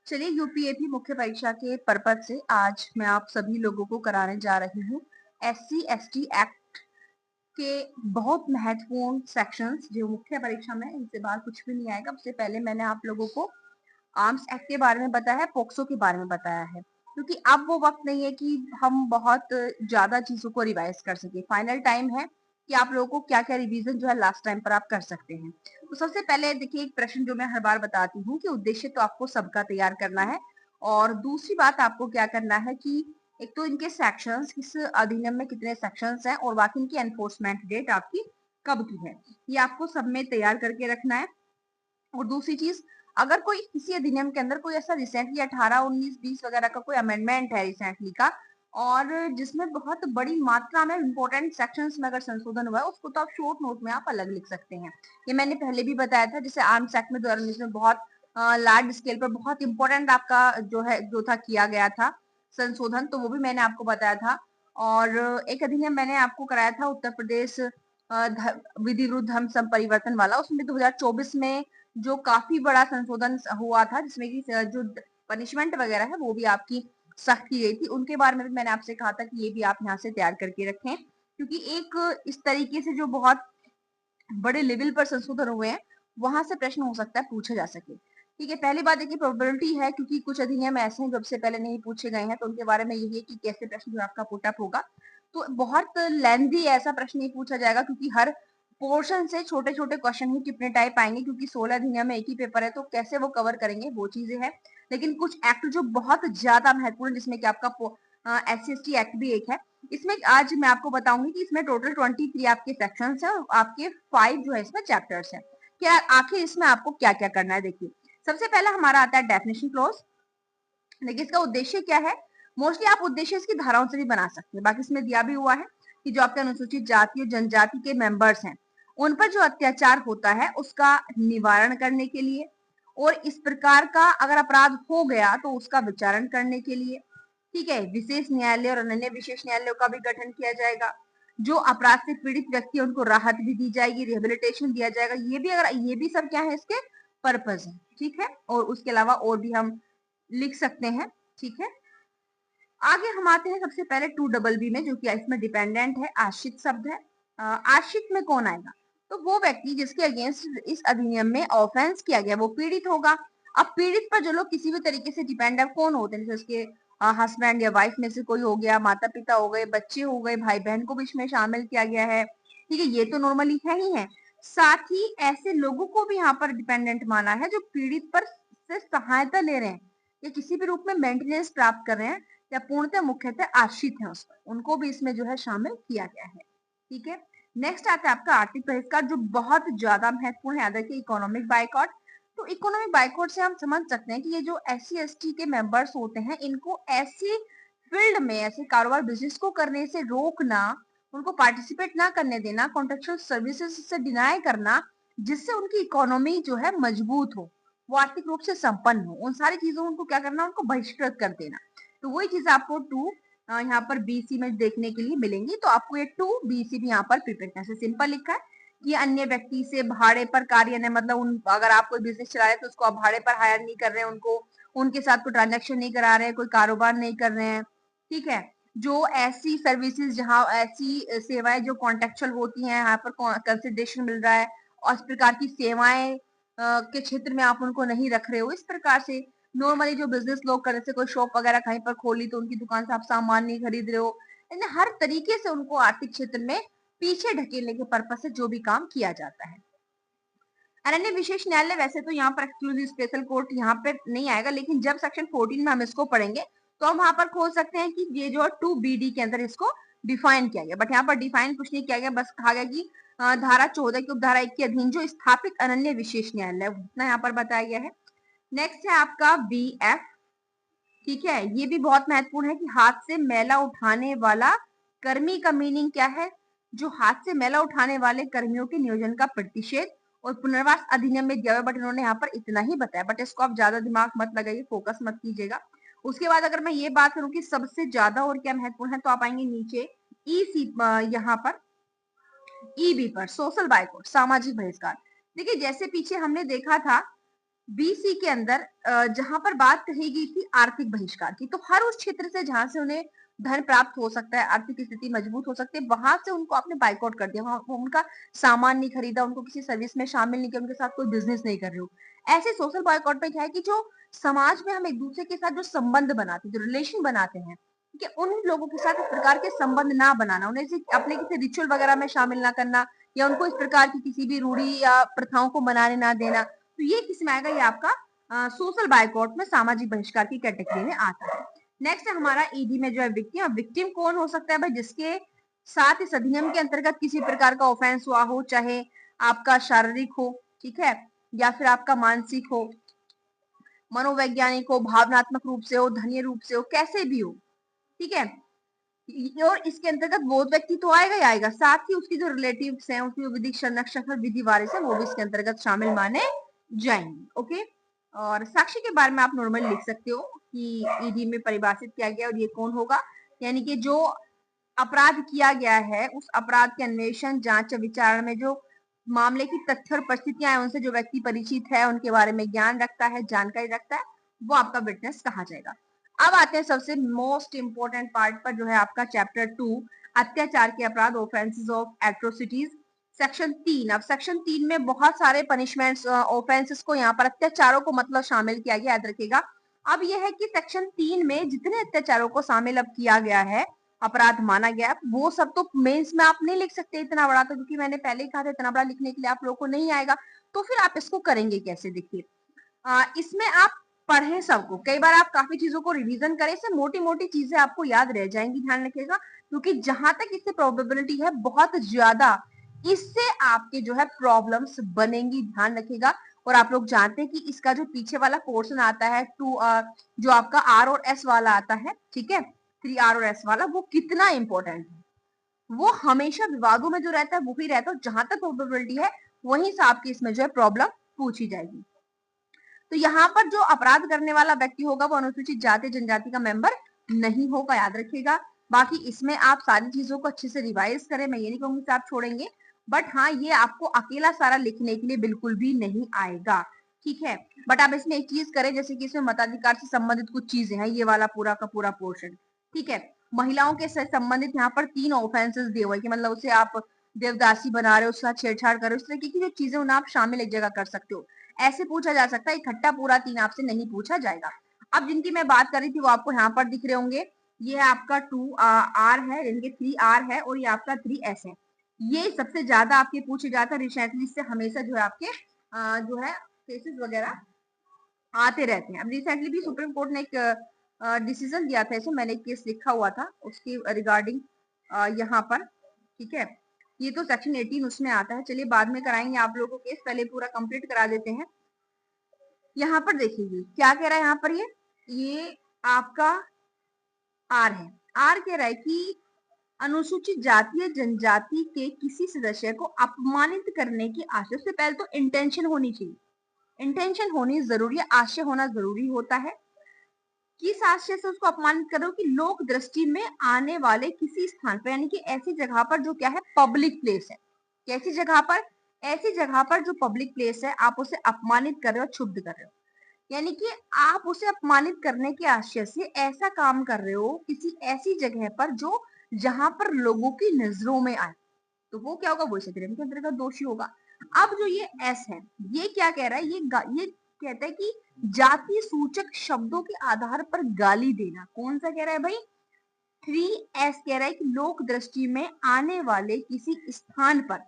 चलिए यूपीएपी मुख्य परीक्षा के पर्पज से आज मैं आप सभी लोगों को कराने जा रही हूँ एससी एसटी एक्ट के बहुत महत्वपूर्ण सेक्शंस जो मुख्य परीक्षा में इनसे बाहर कुछ भी नहीं आएगा। उससे पहले मैंने आप लोगों को आर्म्स एक्ट के बारे में बताया है, पोक्सो के बारे में बताया है, क्योंकि अब वो वक्त नहीं है कि हम बहुत ज्यादा चीजों को रिवाइज कर सके। फाइनल टाइम है कि आप लोगों को क्या क्या रिवीजन जो है लास्ट टाइम पर आप कर सकते हैं। तो सबसे पहले देखिए एक प्रश्न जो मैं हर बार बताती हूँ कि उद्देश्य तो आपको सबका तैयार करना है, और दूसरी बात आपको क्या करना है कि एक तो इनके सेक्शंस, किस अधिनियम में कितने सेक्शंस हैं और बाकी इनकी एनफोर्समेंट डेट आपकी कब की है, ये आपको सब में तैयार करके रखना है। और दूसरी चीज, अगर कोई किसी अधिनियम के अंदर कोई ऐसा रिसेंटली 18, 19, 20 वगैरह का कोई अमेंडमेंट है रिसेंटली का, और जिसमें बहुत बड़ी मात्रा में इंपॉर्टेंट सेक्शंस में अगर संशोधन हुआ है, उसको तो आप शॉर्ट नोट में आप अलग लिख सकते हैं। ये मैंने पहले भी बताया था, जैसे आर्म्स एक्ट में 2019 में बहुत लार्ज स्केल पर बहुत इंपॉर्टेंट आपका जो है जो था किया गया था संशोधन, तो वो भी मैंने आपको बताया था। और एक अधिनियम मैंने आपको कराया था उत्तर प्रदेश विधि विरुद्ध धर्म संपरिवर्तन वाला, उसमें 2024 में जो काफी बड़ा संशोधन हुआ था, जिसमें कि जो पनिशमेंट वगैरह है वो भी आपकी सख्त की गई थी। उनके बारे में भी मैंने आपसे कहा था कि ये भी आप यहाँ से तैयार करके रखें, क्योंकि एक इस तरीके से जो बहुत बड़े लेवल पर संशोधन हुए हैं, वहां से प्रश्न हो सकता है पूछे जा सके। ठीक है, पहली बात देखिए प्रोबेबिलिटी है, क्योंकि कुछ अधिनियम ऐसे हैं जो सबसे पहले नहीं पूछे गए हैं, तो उनके बारे में यही है कि कैसे प्रश्न जो आपका पुट अप होगा। तो बहुत लेंथी ऐसा प्रश्न नहीं पूछा जाएगा, क्योंकि हर पोर्शन से छोटे छोटे क्वेश्चन ही कितने टाइप आएंगे, क्योंकि 16 अधिनियम में एक ही पेपर है, तो कैसे वो कवर करेंगे वो चीजें हैं। लेकिन कुछ एक्ट जो बहुत ज्यादा महत्वपूर्ण, जिसमें कि आपका एस सी एक्ट भी एक है, इसमें आज मैं आपको बताऊंगी कि इसमें टोटल 23 आपके सेक्शंस हैं और आपके 5 जो है इसमें चैप्टर्स हैं। क्या आखिर इसमें आपको क्या क्या करना है, देखिए सबसे पहला हमारा आता है डेफिनेशन क्लॉज। देखिए इसका उद्देश्य क्या है, मोस्टली आप उद्देश्य इसकी धाराओं से भी बना सकते हैं, बाकी इसमें दिया भी हुआ है कि जो आपके अनुसूचित जाति और जनजाति के मेंबर्स हैं उन पर जो अत्याचार होता है उसका निवारण करने के लिए, और इस प्रकार का अगर अपराध हो गया तो उसका विचारण करने के लिए, ठीक है, विशेष न्यायालय और अन्य विशेष न्यायालयों का भी गठन किया जाएगा। जो अपराध से पीड़ित व्यक्ति है उनको राहत भी दी जाएगी, रिहेबिलिटेशन दिया जाएगा। ये भी सब क्या है इसके पर्पज है, ठीक है। और उसके अलावा और भी हम लिख सकते हैं, ठीक है। आगे हम आते हैं सबसे पहले 2BB में, जो कि इसमें डिपेंडेंट है, आश्रित शब्द है। आश्रित में कौन आएगा, तो वो व्यक्ति जिसके अगेंस्ट इस अधिनियम में ऑफेंस किया गया वो पीड़ित होगा। अब पीड़ित पर जो लोग किसी भी तरीके से डिपेंड है कौन होते हैं, जैसे उसके हस्बैंड या वाइफ में से कोई हो गया, माता पिता हो गए, बच्चे हो गए, भाई बहन को भी इसमें शामिल किया गया है, ठीक है, ये तो नॉर्मली है ही है। साथ ही ऐसे लोगों को भी यहाँ पर डिपेंडेंट माना है जो पीड़ित पर से सहायता ले रहे हैं या किसी भी रूप में मेंटेनेंस प्राप्त कर रहे हैं या पूर्णतः मुख्यतः आश्रित हैं उस पर, उनको भी इसमें जो है शामिल किया गया है, ठीक है। नेक्स्ट आता है आपका आर्थिक बहिष्कार, जो बहुत ज्यादा महत्वपूर्ण है, याद रखिए इकोनॉमिक बाइकआउट। तो इकोनॉमिक बाइकआउट से हम समझ सकते हैं कि ये जो SC ST के मेंबर्स होते हैं इनको ऐसी फील्ड में, ऐसे कारोबार बिजनेस को करने से रोकना, उनको पार्टिसिपेट ना करने देना, कॉन्ट्रेक्चुअल सर्विसेज से डिनाई करना, जिससे उनकी इकोनॉमी जो है मजबूत हो, वो आर्थिक रूप से संपन्न हो, उन सारी चीजों को उनको क्या करना, उनको बहिष्कृत कर देना। तो वही चीज आपको 2 यहाँ पर BC में देखने के लिए मिलेंगी। तो आपको ये 2BC भी यहाँ पर प्रिपेयर करना है। सिंपल लिखा है कि अन्य व्यक्ति से भाड़े पर कार्य ने, मतलब उन अगर आप कोई बिजनेस चला रहे हैं तो उसको आप भाड़े पर हायर नहीं कर रहे हैं, उनको उनके साथ कोई ट्रांजेक्शन नहीं करा रहे हैं, कोई कारोबार नहीं कर रहे हैं, ठीक है। जो ऐसी सर्विसेज, जहाँ ऐसी सेवाएं जो कॉन्टेक्चुअल होती हैं, यहाँ पर कंसिडरेशन मिल रहा है और इस प्रकार की सेवाएं के क्षेत्र में आप उनको नहीं रख रहे हो, इस प्रकार से नॉर्मली जो बिजनेस लोग कर रहे थे, कोई शॉप वगैरह कहीं पर खोली तो उनकी दुकान से आप सामान नहीं खरीद रहे हो, यानी हर तरीके से उनको आर्थिक क्षेत्र में पीछे ढकेलने के पर्पज से जो भी काम किया जाता है। अरण्य विशेष न्यायालय, वैसे तो यहाँ पर एक्सक्लूसिव स्पेशल कोर्ट यहाँ पे नहीं आएगा, लेकिन जब सेक्शन 14 में हम इसको पढ़ेंगे तो हम वहां पर खोज सकते हैं कि ये जो 2BD के अंदर इसको डिफाइन किया गया, बट यहाँ पर डिफाइन कुछ नहीं किया गया, बस कहा गया कि धारा 14 की उपधारा 1 के अधीन जो स्थापित अनन्य विशेष न्यायालय, उतना यहाँ पर बताया गया है। नेक्स्ट है आपका BF, ठीक है, ये भी बहुत महत्वपूर्ण है कि हाथ से मैला उठाने वाला कर्मी का मीनिंग क्या है, जो हाथ से मैला उठाने वाले कर्मियों के नियोजन का प्रतिषेध और पुनर्वास अधिनियम में दिया हुआ, बट इन्होंने यहाँ पर इतना ही बताया, बट इसको आप ज्यादा दिमाग मत लगाइए, फोकस मत कीजिएगा। उसके बाद अगर मैं ये बात करूं कि सबसे ज्यादा और क्या महत्वपूर्ण है, तो आप आएंगे नीचे यहाँ पर EB पर, सोशल बाइकआउट, सामाजिक बहिष्कार। देखिए जैसे पीछे हमने देखा था बीसी के अंदर जहां पर बात कही गई थी आर्थिक बहिष्कार की, तो हर उस क्षेत्र से जहां से उन्हें धन प्राप्त हो सकता है, आर्थिक स्थिति मजबूत हो सकती है, वहां से उनको आपने बाइकआउट कर दिया, वहां वो उनका सामान नहीं खरीदा, उनको किसी सर्विस में शामिल नहीं किया, उनके साथ कोई बिजनेस नहीं कर रहे हो। ऐसे सोशल बाइकआउट में क्या है कि जो समाज में हम एक दूसरे के साथ जो संबंध बनाते हैं, जो रिलेशन बनाते हैं, ठीक है, उन लोगों के साथ इस प्रकार के संबंध ना बनाना, उन्हें अपने किसी रिचुअल वगैरह में शामिल ना करना, या उनको इस प्रकार की किसी भी रूढ़ी या प्रथाओं को मनाने ना देना, तो ये किसमें आएगा, ये आपका सोशल बाइकआउट में, सामाजिक बहिष्कार की कैटेगरी में आता है। नेक्स्ट है हमारा ईडी में जो है विक्टिम। विक्टिम कौन हो सकता है भाई, जिसके साथ इस अधिनियम के अंतर्गत किसी प्रकार का ऑफेंस हुआ हो, चाहे आपका शारीरिक हो, ठीक है, या फिर आपका मानसिक हो, मनोवैज्ञानिक हो, भावनात्मक रूप से हो, धनीय रूप से हो, कैसे भी हो, ठीक है। और इसके अंतर्गत वो व्यक्ति तो आएगा ही आएगा, साथ ही उसकी जो रिलेटिव्स हैं, उसकी जो विधिक संरक्षक है, विधि वारिस है, वो भी इसके अंतर्गत शामिल माने जाएंगे। ओके, और साक्षी के बारे में आप नॉर्मली लिख सकते हो कि ईडी में परिभाषित किया गया और ये कौन होगा, यानी कि जो अपराध किया गया है उस अपराध के अन्वेषण, जांच, विचारण में जो मामले की तथ्य और परिस्थितियां हैं, उनसे जो व्यक्ति परिचित है, उनके बारे में ज्ञान रखता है, जानकारी रखता है, वो आपका विटनेस कहा जाएगा। अब आते हैं सबसे मोस्ट इंपोर्टेंट पार्ट पर, जो है आपका चैप्टर 2, अत्याचार के अपराध, ऑफेंसेस ऑफ एट्रोसिटीज, सेक्शन 3। अब सेक्शन 3 में बहुत सारे पनिशमेंट्स, ऑफेंसेस को यहाँ पर अत्याचारों को मतलब शामिल किया गया, याद रखिएगा। अब यह है कि सेक्शन 3 में जितने अत्याचारों को शामिल अब किया गया है, अपराध माना गया, वो सब तो मेंस में आप नहीं लिख सकते इतना बड़ा, तो क्योंकि मैंने पहले ही कहा था इतना बड़ा लिखने के लिए आप लोगों को नहीं आएगा, तो फिर आप इसको करेंगे कैसे, देखिए। इसमें आप पढ़ें सबको, कई बार आप काफी चीजों को रिवीजन करें, इससे मोटी मोटी चीजें आपको याद रह जाएंगी, ध्यान रखिएगा, क्योंकि जहां तक इससे प्रोबेबिलिटी है बहुत ज्यादा इससे आपके जो है प्रॉब्लम्स बनेंगी, ध्यान रखिएगा। और आप लोग जानते हैं कि इसका जो पीछे वाला पोर्शन आता है टू, जो आपका आर और एस वाला आता है, ठीक है, 3R और S वाला, वो कितना इंपॉर्टेंट है, वो हमेशा विवादों में जो रहता है वो ही रहता है, जहां तक प्रोबेबिलिटी है वहीं से आपकी इसमें जो है प्रॉब्लम पूछी जाएगी। तो यहाँ पर जो अपराध करने वाला व्यक्ति होगा वो अनुसूचित जाति जनजाति का मेंबर नहीं होगा, याद रखिएगा। बाकी इसमें आप सारी चीजों को अच्छे से रिवाइज करें, मैं ये नहीं कहूंगी कि आप छोड़ेंगे, बट हाँ, ये आपको अकेला सारा लिखने के लिए बिल्कुल भी नहीं आएगा, ठीक है। बट आप इसमें एक चीज करें, जैसे कि इसमें मताधिकार से संबंधित कुछ चीजें हैं, ये वाला पूरा का पूरा पोर्शन, ठीक है। महिलाओं के से संबंधित यहाँ पर 3 ऑफेंसेस दिए हुए कि मतलब उसे आप देवदासी बना रहे हो, उसके साथ छेड़छाड़ कर रहे हो, इस तरीके की जो चीजें उन्हें आप शामिल एक जगह कर सकते हो, ऐसे पूछा जा सकता है, इकट्ठा पूरा 3 आपसे नहीं पूछा जाएगा। अब जिनकी मैं बात कर रही थी वो आपको यहाँ पर दिख रहे होंगे, ये है आपका 2R है, इनके 3R है, और ये आपका 3S है। ये सबसे ज्यादा आपके पूछे जाता है, रिसेंटली से हमेशा जो है आपके जो है केसेस वगैरह आते रहते हैं। अब रिसेंटली भी सुप्रीम कोर्ट ने एक डिसीजन दिया था, इसे मैंने एक केस लिखा हुआ था उसके रिगार्डिंग यहाँ पर, ठीक है। ये तो सेक्शन 18 उसमें आता है, चलिए बाद में कराएंगे आप लोगों को केस, पहले पूरा कंप्लीट करा देते हैं। यहाँ पर देखिए क्या कह रहा है, यहाँ पर ये आपका आर है। आर कह रहा है कि अनुसूचित जाति या जनजाति के किसी सदस्य को अपमानित करने की आशय से, पहले तो इंटेंशन होनी चाहिए, इंटेंशन होनी जरूरी है, आशय होना जरूरी होता है। किस आशय से उसको अपमानित करो कि लोक दृष्टि में आने वाले किसी स्थान पर, यानी कि ऐसी जगह पर जो क्या है पब्लिक प्लेस है, कैसी जगह पर, ऐसी जगह पर जो पब्लिक प्लेस है, आप उसे अपमानित कर रहे हो, क्षुब्ध कर रहे हो, यानी कि आप उसे अपमानित करने के आशय से ऐसा काम कर रहे हो किसी ऐसी जगह पर जो जहां पर लोगों की नजरों में आए, तो वो क्या होगा, वो इस अधिनियम के अंतर्गत दोषी होगा। अब जो ये एस है, ये क्या कह रहा है, ये कहता है कि जाति सूचक शब्दों के आधार पर गाली देना, कौन सा कह रहा है भाई, 3S कह रहा है कि लोक दृष्टि में आने वाले किसी स्थान पर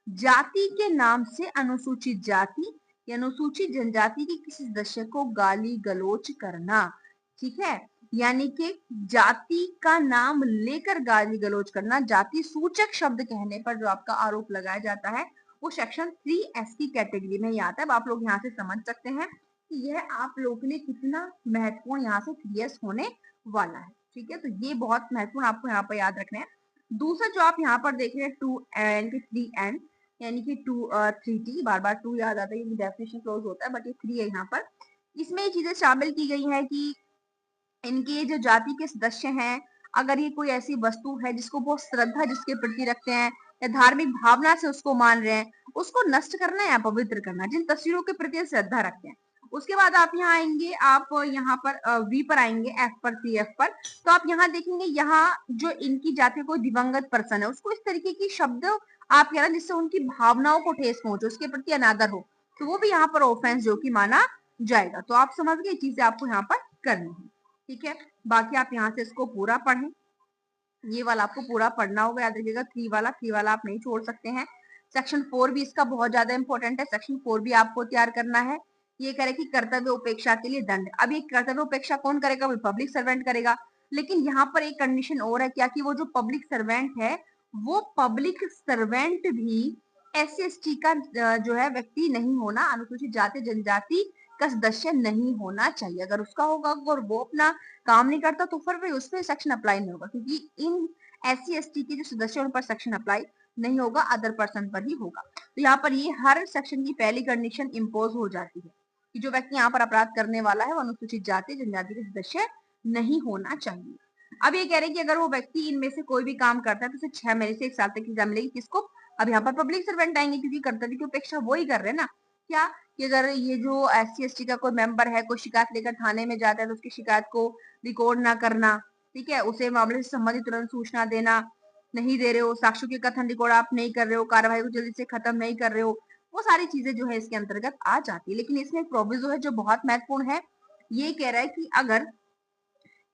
जाति के नाम से अनुसूचित जाति या अनुसूचित जनजाति के किसी सदस्य को गाली गलौज करना, ठीक है, यानी कि जाति का नाम लेकर गाली गलौज करना, जाति सूचक शब्द कहने पर जो आपका आरोप लगाया जाता है, वो सेक्शन 3S की कैटेगरी में ही आता है। अब आप लोग यहाँ से समझ सकते हैं कि यह आप लोगों के लिए कितना महत्वपूर्ण यहाँ से 3S होने वाला है, ठीक है। तो ये बहुत महत्वपूर्ण आपको यहाँ पर याद रखना है। दूसरा जो आप यहाँ पर देख रहे हैं 2N 3N, यानी कि 3T, बार बार 2 याद आता है, ये डेफिनेशन क्लोज होता है, बट ये 3 है यहाँ पर। इसमें ये चीजें शामिल की गई हैं कि इनके जो जाति के सदस्य हैं, अगर ये कोई ऐसी वस्तु है जिसको बहुत श्रद्धा जिसके प्रति रखते हैं या धार्मिक भावना से उसको मान रहे हैं, उसको नष्ट करना या पवित्र करना, जिन तस्वीरों के प्रति श्रद्धा रखते हैं उसके बाद आप यहाँ आएंगे, आप यहाँ पर वी पर आएंगे, एफ पर, सी एफ पर, तो आप यहाँ देखेंगे, यहाँ जो इनकी जाति कोई दिवंगत पर्सन है उसको इस तरीके की शब्द आप कह रहे हैं जिससे उनकी भावनाओं को ठेस पहुंचे, उसके प्रति अनादर हो, तो वो भी यहाँ पर ऑफेंस जो कि माना जाएगा। तो आप समझ गए, चीजें आपको यहाँ पर करनी है, ठीक है। बाकी आप यहाँ से इसको पूरा पढ़ें, ये वाला आपको पूरा पढ़ना होगा, याद रखिएगा। 3 वाला आप नहीं छोड़ सकते हैं। सेक्शन 4 भी इसका बहुत ज्यादा इंपॉर्टेंट है, सेक्शन 4 भी आपको तैयार करना है। ये कह रहे कि कर्तव्य उपेक्षा के लिए दंड। अब ये कर्तव्य उपेक्षा कौन करेगा? वो पब्लिक सर्वेंट करेगा। लेकिन यहाँ पर एक कंडीशन और है, क्या कि वो जो पब्लिक सर्वेंट है, वो पब्लिक सर्वेंट भी SC ST का जो है व्यक्ति नहीं होना, अनुसूचित जाति जनजाति का सदस्य नहीं होना चाहिए। अगर उसका होगा और वो अपना काम नहीं करता तो फिर भी उस पर सेक्शन अप्लाई नहीं होगा, क्योंकि इन SC ST के जो सदस्य उन पर सेक्शन अप्लाई नहीं होगा, अदर पर्सन पर ही होगा। तो यहाँ पर ये हर सेक्शन की पहली कंडीशन इम्पोज हो जाती है कि जो व्यक्ति यहाँ पर अपराध करने वाला है वो अनुसूचित जाति जनजाति के सदस्य नहीं होना चाहिए। अब ये कह रहे हैं कि अगर वो व्यक्ति इनमें से कोई भी काम करता है तो उसे 6 महीने से 1 साल तक की सजा मिलेगी। किसको? अब यहाँ पर पब्लिक सर्वेंट आएंगे, क्योंकि कर्तव्य की उपेक्षा वो ही कर रहे हैं ना। क्या कि अगर ये जो SC ST का कोई मेंबर है, कोई शिकायत लेकर थाने में जाता है तो उसकी शिकायत को रिकॉर्ड ना करना, ठीक है, उसे मामले से संबंधित तुरंत सूचना देना, नहीं दे रहे हो, साक्ष्यों के कथन रिकॉर्ड आप नहीं कर रहे हो, कार्रवाई को जल्दी से खत्म नहीं कर रहे हो, वो सारी चीजें जो है इसके अंतर्गत आ जाती है। लेकिन इसमें एक प्रोविजो है जो बहुत महत्वपूर्ण है। ये कह रहा है कि अगर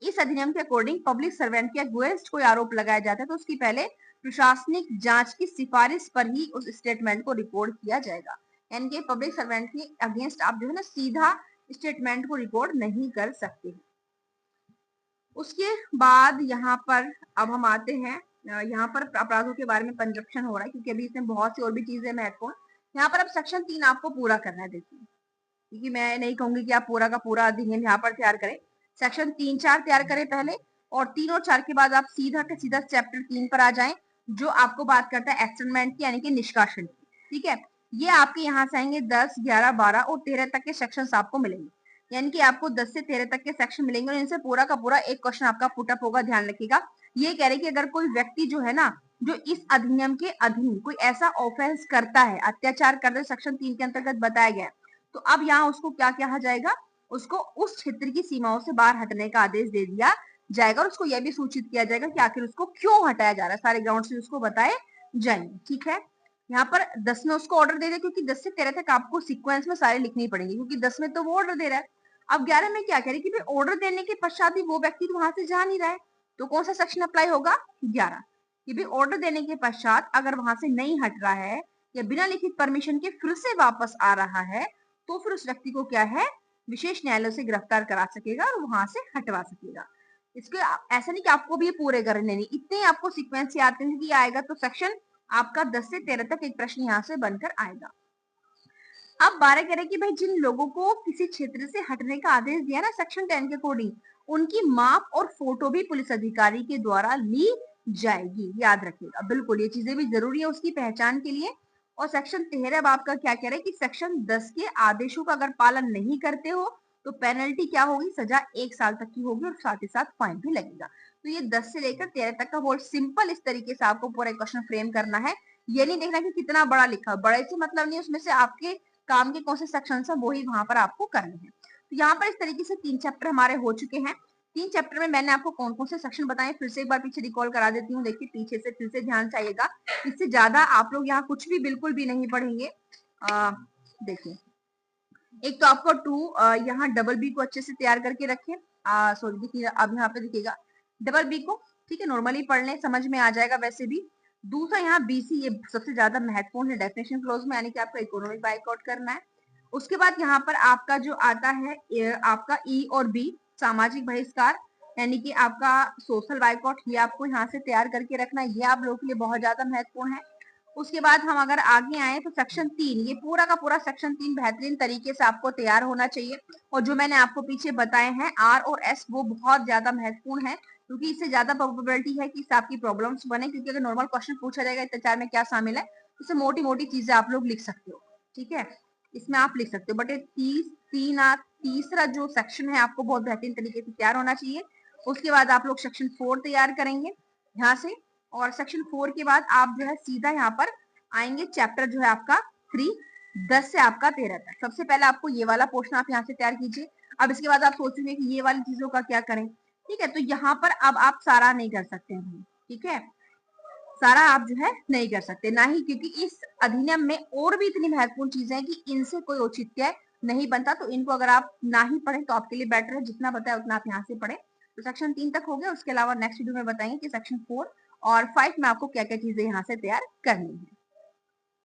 इस अधिनियम के अकॉर्डिंग पब्लिक सर्वेंट के अगेंस्ट कोई आरोप लगाया जाता है तो उसकी पहले प्रशासनिक जांच की सिफारिश पर ही उस स्टेटमेंट को रिकॉर्ड किया जाएगा। यानी कि पब्लिक सर्वेंट के अगेंस्ट आप जो है ना सीधा स्टेटमेंट को रिकॉर्ड नहीं कर सकते। उसके बाद यहाँ पर अब हम आते हैं, यहाँ पर अपराधों के बारे में पंजप्शन हो रहा है, क्योंकि अभी इसमें बहुत सी और भी चीजें महत्वपूर्ण। यहाँ पर अब सेक्शन 3 आपको पूरा करना है। देखिए, क्योंकि मैं नहीं कहूंगी कि आप पूरा का पूरा अधिनियम यहाँ पर तैयार करें, सेक्शन 3-4 तैयार करें पहले, और 3 और 4 के बाद आप सीधा के सीधा चैप्टर 3 पर आ जाएं, जो आपको बात करता है एक्सटेनमेंट की, यानी कि निष्कासन की, ठीक है। ये आपके यहाँ से आएंगे 10, 11, 12 और 13 तक के सेक्शंस आपको मिलेंगे, यानी कि आपको 10 से 13 तक के सेक्शन मिलेंगे, और इनसे पूरा का पूरा एक क्वेश्चन आपका पुटअप होगा, ध्यान रखिएगा। ये कह रहे कि अगर कोई व्यक्ति जो है ना, जो इस अधिनियम के अधीन कोई ऐसा ऑफेंस करता है, अत्याचार करते, सेक्शन 3 के अंतर्गत बताया गया है, तो अब यहाँ उसको क्या कहा जाएगा? उसको उस क्षेत्र की सीमाओं से बाहर हटने का आदेश दे दिया जाएगा, और उसको यह भी सूचित किया जाएगा कि आखिर उसको क्यों हटाया जा रहा है, सारे ग्राउंड से उसको बताए जाएंगे, ठीक है। यहाँ पर 10 में उसको ऑर्डर दे दे, क्योंकि 10 से 13 तक आपको सीक्वेंस में सारे लिखनी पड़ेंगे, क्योंकि 10 में तो वो ऑर्डर दे रहा है। अब 11 में क्या कह रहे कि भाई ऑर्डर देने के पश्चात भी वो व्यक्ति वहां से जा नहीं रहा है, तो कौन सा सेक्शन अप्लाई होगा? 11, कि भाई ऑर्डर देने के पश्चात अगर वहां से नहीं हट रहा है या बिना लिखित परमिशन के फिर से वापस आ रहा है, तो फिर उस व्यक्ति को क्या है, विशेष न्यायालय से गिरफ्तार करा सकेगा और वहां से हटवा सकेगा। इसके ऐसा नहीं कि आपको भी ये पूरे करने नहीं, इतने आपको सीक्वेंस याद करने की आएगा, तो सेक्शन आपका 10 से 13 तक एक प्रश्न यहाँ से बनकर आएगा। अब 12 कह रहे कि भाई जिन लोगों को किसी क्षेत्र से हटने का आदेश दिया ना सेक्शन 10 के अकॉर्डिंग, उनकी माप और फोटो भी पुलिस अधिकारी के द्वारा ली जाएगी, याद रखिएगा। बिल्कुल ये चीजें भी जरूरी है उसकी पहचान के लिए। और सेक्शन 13 आपका क्या कह रहा है कि सेक्शन 10 के आदेशों का अगर पालन नहीं करते हो तो पेनल्टी क्या होगी? सजा 1 साल तक की होगी और साथ ही साथ फाइन भी लगेगा। तो ये 10 से लेकर 13 तक का बहुत सिंपल इस तरीके से आपको पूरा क्वेश्चन फ्रेम करना है। ये नहीं देखना कि कितना बड़ा लिखा, बड़े से मतलब नहीं, उसमें से आपके काम के कौन से सेक्शन है वही वहां पर आपको करने हैं। तो यहाँ पर इस तरीके से 3 चैप्टर हमारे हो चुके हैं। 3 चैप्टर में मैंने आपको कौन कौन से सेक्शन बताए, फिर से एक बार पीछे रिकॉल करा देती हूँ। देखिए पीछे से फिर से ध्यान चाहिएगा, इससे ज्यादा आप लोग यहाँ कुछ भी बिल्कुल भी नहीं पढ़ेंगे। देखिए, एक तो आपको 2 यहाँ डबल बी को अच्छे से तैयार करके रखें। सॉरी देखिए, अब यहाँ पे देखिएगा डबल बी को, ठीक है, नॉर्मली पढ़ लें, समझ में आ जाएगा वैसे भी। दूसरा यहाँ BC, ये सबसे ज्यादा महत्वपूर्ण है डेफिनेशन क्लोज में, यानी कि आपको इकोनॉमिक बाइकआउट करना है। उसके बाद यहाँ पर आपका जो आता है आपका E और B, सामाजिक बहिष्कार, यानी कि आपका सोशल बाइकआउट, ये आपको यहाँ से तैयार करके रखना है, ये आप लोगों के लिए बहुत ज्यादा महत्वपूर्ण है। उसके बाद हम अगर आगे आए तो सेक्शन 3, ये पूरा का पूरा सेक्शन 3 बेहतरीन तरीके से आपको तैयार होना चाहिए। और जो मैंने आपको पीछे बताए हैं R और S, वो बहुत ज्यादा महत्वपूर्ण है, क्योंकि इससे ज्यादा प्रोबेबिलिटी है कि इससे आपकी प्रॉब्लम्स बने, क्योंकि अगर नॉर्मल क्वेश्चन पूछा जाएगा अत्याचार में क्या शामिल है, इससे मोटी मोटी चीजें आप लोग लिख सकते हो, ठीक है, इसमें आप लिख सकते हो। बट तीसरा जो सेक्शन है आपको बहुत बेहतरीन तरीके से तैयार होना चाहिए। उसके बाद आप लोग सेक्शन 4 तैयार करेंगे यहाँ से, और सेक्शन 4 के बाद आप जो है सीधा यहाँ पर आएंगे चैप्टर जो है आपका 3, 10 से आपका 13 तक। सबसे पहले आपको ये वाला पोर्शन आप यहाँ से तैयार कीजिए। अब इसके बाद आप सोचेंगे कि ये वाली चीजों का क्या करें, ठीक है? तो यहाँ पर अब आप सारा नहीं कर सकते हैं, ठीक है? सारा आप जो है नहीं कर सकते, ना ही, क्योंकि इस अधिनियम में और भी इतनी महत्वपूर्ण चीजें हैं कि इनसे कोई औचित्य नहीं बनता। तो इनको अगर आप ना ही पढ़ें तो आपके लिए बेटर है, जितना बताया उतना आप यहाँ से पढ़ें। तो सेक्शन 3 तक हो गया। उसके अलावा नेक्स्ट वीडियो में बताएंगे कि सेक्शन 4 और 5 में आपको क्या क्या चीजें यहाँ से तैयार करनी है।